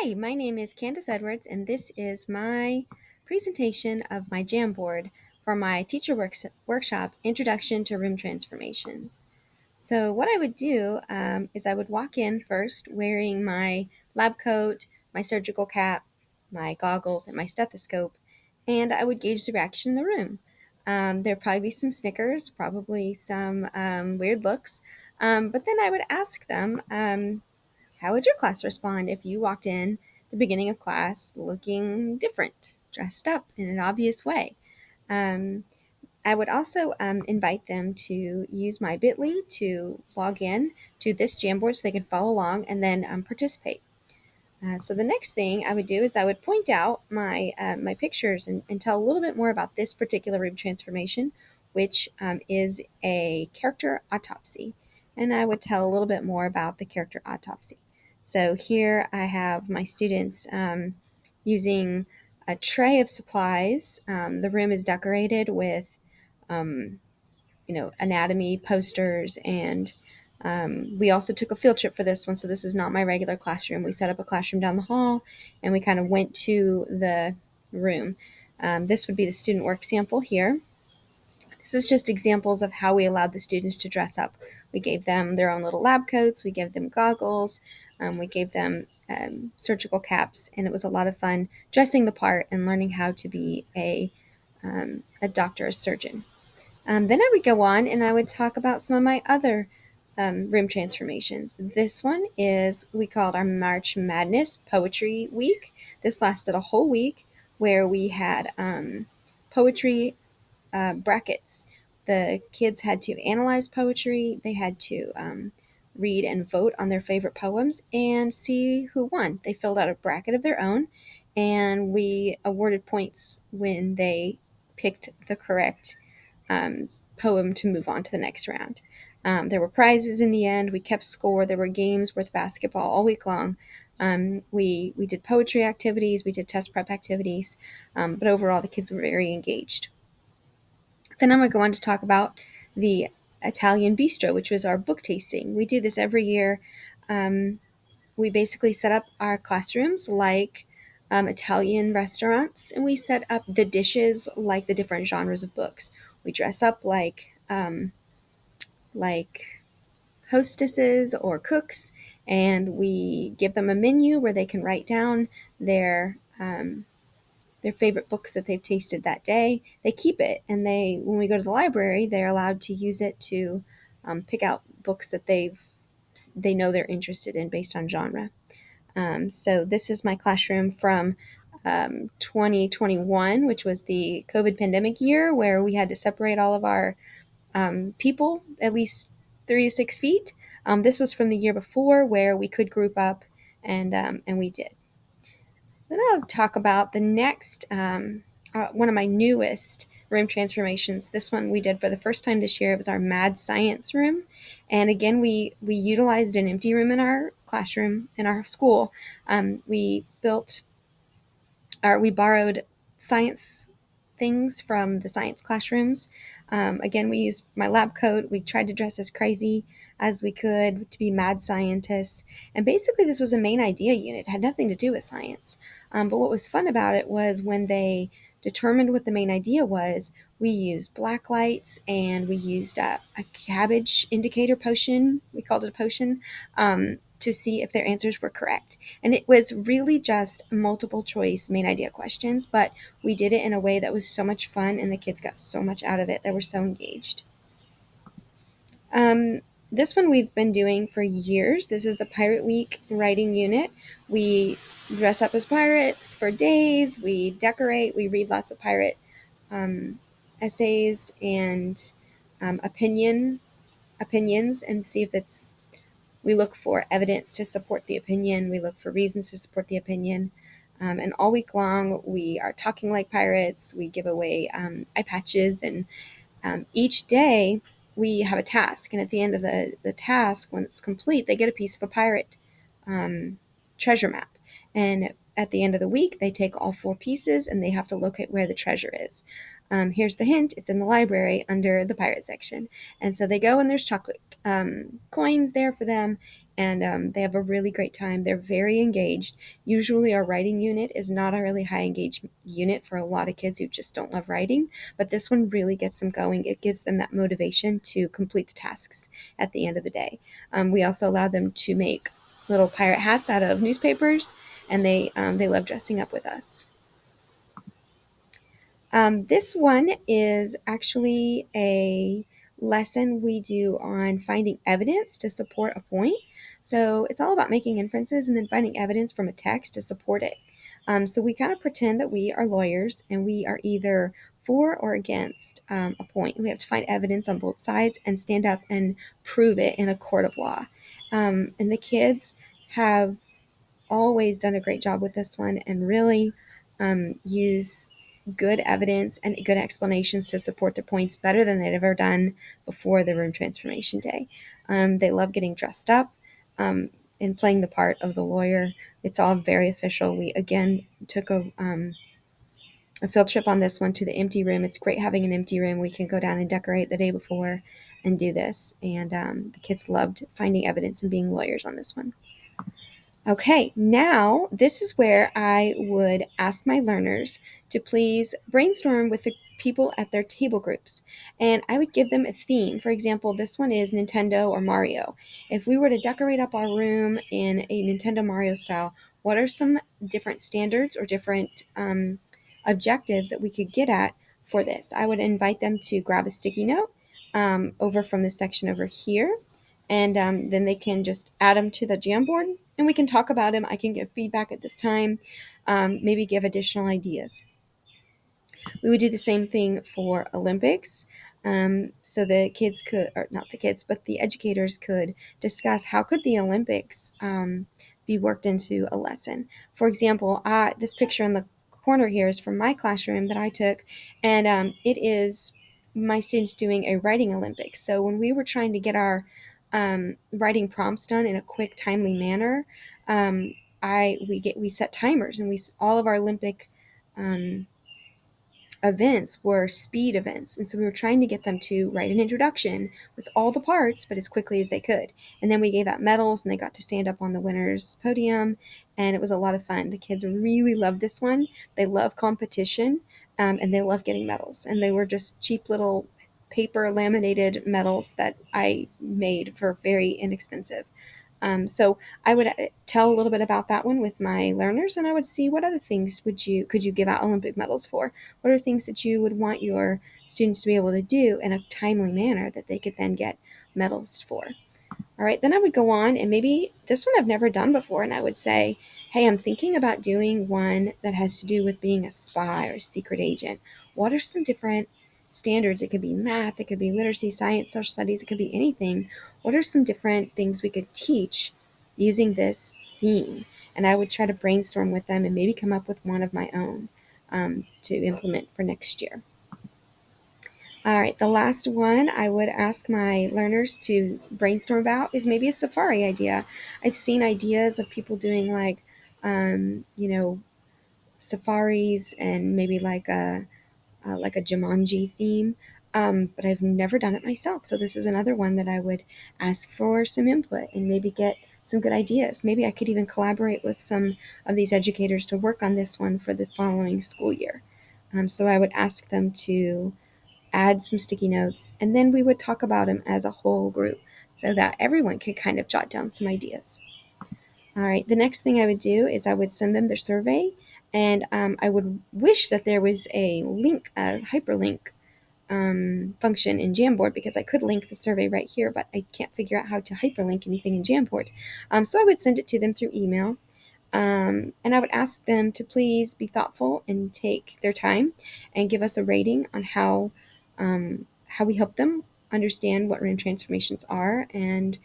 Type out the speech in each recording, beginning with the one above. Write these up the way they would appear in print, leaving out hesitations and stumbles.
Hi, my name is Candace Edwards, and this is my presentation of my Jamboard for my teacher workshop, Introduction to Room Transformations. So what I would do is I would walk in first wearing my lab coat, my surgical cap, my goggles, and my stethoscope, and I would gauge the reaction in the room. There'd probably be some snickers, probably some weird looks, but then I would ask them, how would your class respond if you walked in the beginning of class looking different, dressed up in an obvious way? Um, I would also invite them to use my bit.ly to log in to this Jamboard so they can follow along and then participate. So the next thing I would do is I would point out my pictures and tell a little bit more about this particular room transformation, which is a character autopsy. And I would tell a little bit more about the character autopsy. So here I have my students using a tray of supplies. The room is decorated with um, anatomy posters, and we also took a field trip for this one. So this is not my regular classroom. We set up a classroom down the hall, and we kind of went to the room. This would be the student work sample here. This is just examples of how we allowed the students to dress up. We gave them their own little lab coats. We gave them goggles. We gave them surgical caps, and it was a lot of fun dressing the part and learning how to be a doctor, a surgeon. Then I would go on and I would talk about some of my other room transformations. This one is, we called our March Madness Poetry Week. This lasted a whole week where we had poetry brackets. The kids had to analyze poetry, they had to read and vote on their favorite poems and see who won. They filled out a bracket of their own, and we awarded points when they picked the correct poem to move on to the next round. There were prizes in the end. We kept score. There were games with basketball all week long. We did poetry activities. We did test prep activities. But overall, the kids were very engaged. Then I'm going to go on to talk about the Italian Bistro, which was our book tasting. We do this every year. We basically set up our classrooms like Italian restaurants, and we set up the dishes like the different genres of books. We dress up like hostesses or cooks, and we give them a menu where they can write down their favorite books that they've tasted that day. They keep it, and when we go to the library, they're allowed to use it to pick out books that they know they're interested in based on genre. So this is my classroom from 2021, which was the COVID pandemic year, where we had to separate all of our people at least 3 to 6 feet. This was from the year before, where we could group up, and we did. Then I'll talk about the next one of my newest room transformations. This one we did for the first time this year. It was our Mad Science room, and again we utilized an empty room in our classroom in our school. We borrowed science things from the science classrooms. Again, we used my lab coat. We tried to dress as crazy as we could to be mad scientists. And basically, this was a main idea unit. It had nothing to do with science. But what was fun about it was when they determined what the main idea was, we used black lights, and we used a cabbage indicator potion. We called it a potion. To see if their answers were correct. And it was really just multiple choice main idea questions, but we did it in a way that was so much fun, and the kids got so much out of it. They were so engaged. This one we've been doing for years. This is the Pirate Week writing unit. We dress up as pirates for days. We decorate. We read lots of pirate essays and opinions, and see if it's. We look for evidence to support the opinion. We look for reasons to support the opinion. And all week long, we are talking like pirates. We give away eye patches. And each day, we have a task. And at the end of the task, when it's complete, they get a piece of a pirate treasure map. And at the end of the week, they take all 4 pieces and they have to locate where the treasure is. Here's the hint: it's in the library under the pirate section. And so they go, and there's chocolate coins there for them, and they have a really great time. They're very engaged. Usually, our writing unit is not a really high engaged unit for a lot of kids who just don't love writing, but this one really gets them going. It gives them that motivation to complete the tasks at the end of the day. We also allow them to make little pirate hats out of newspapers, and they love dressing up with us. This one is actually a lesson we do on finding evidence to support a point. So it's all about making inferences and then finding evidence from a text to support it. So we kind of pretend that we are lawyers and we are either for or against a point. We have to find evidence on both sides and stand up and prove it in a court of law. And the kids have always done a great job with this one and really use good evidence and good explanations to support their points better than they'd ever done before the room transformation day. They love getting dressed up and playing the part of the lawyer. It's all very official. We again took a field trip on this one to the empty room. It's great having an empty room. We can go down and decorate the day before and do this. And the kids loved finding evidence and being lawyers on this one. Okay, now this is where I would ask my learners to please brainstorm with the people at their table groups. And I would give them a theme. For example, this one is Nintendo or Mario. If we were to decorate up our room in a Nintendo Mario style, what are some different standards or different objectives that we could get at for this? I would invite them to grab a sticky note over from this section over here, and then they can just add them to the Jamboard, and we can talk about them. I can give feedback at this time, maybe give additional ideas. We would do the same thing for Olympics. So the kids could, or not the kids, but the educators could discuss how could the Olympics be worked into a lesson. For example, this picture in the corner here is from my classroom that I took, and it is my students doing a writing Olympics. So when we were trying to get our writing prompts done in a quick, timely manner, we set timers, and we all of our Olympic events were speed events. And so we were trying to get them to write an introduction with all the parts, but as quickly as they could. And then we gave out medals, and they got to stand up on the winner's podium. And it was a lot of fun. The kids really loved this one. They love competition, and they love getting medals. And they were just cheap little paper laminated medals that I made for very inexpensive. So I would tell a little bit about that one with my learners, and I would see what other things could you give out Olympic medals for? What are things that you would want your students to be able to do in a timely manner that they could then get medals for? All right, then I would go on, and maybe this one I've never done before, and I would say, hey, I'm thinking about doing one that has to do with being a spy or a secret agent. What are some different standards? It could be math, it could be literacy, science, social studies, it could be anything. What are some different things we could teach using this theme? And I would try to brainstorm with them and maybe come up with one of my own to implement for next year. All right, the last one I would ask my learners to brainstorm about is maybe a safari idea. I've seen ideas of people doing you know, safaris and maybe like a Jumanji theme, but I've never done it myself. So this is another one that I would ask for some input and maybe get some good ideas. Maybe I could even collaborate with some of these educators to work on this one for the following school year. So I would ask them to add some sticky notes, and then we would talk about them as a whole group so that everyone could kind of jot down some ideas. All right, the next thing I would do is I would send them their survey, and I would wish that there was a link, a hyperlink function in Jamboard, because I could link the survey right here, but I can't figure out how to hyperlink anything in Jamboard. So I would send it to them through email. And I would ask them to please be thoughtful and take their time and give us a rating on how we help them understand what room transformations are and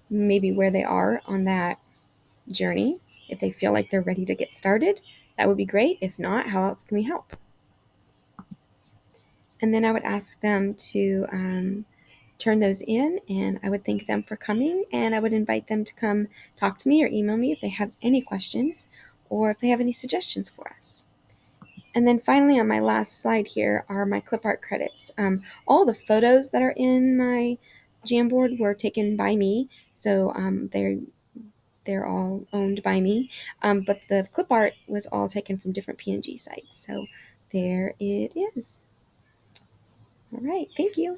maybe where they are on that journey. If they feel like they're ready to get started, that would be great. If not, how else can we help? And then I would ask them to turn those in, and I would thank them for coming, and I would invite them to come talk to me or email me if they have any questions, or if they have any suggestions for us. And then finally, on my last slide here are my clip art credits. All the photos that are in my Jamboard were taken by me, so they're all owned by me. But the clip art was all taken from different PNG sites. So there it is. All right, thank you.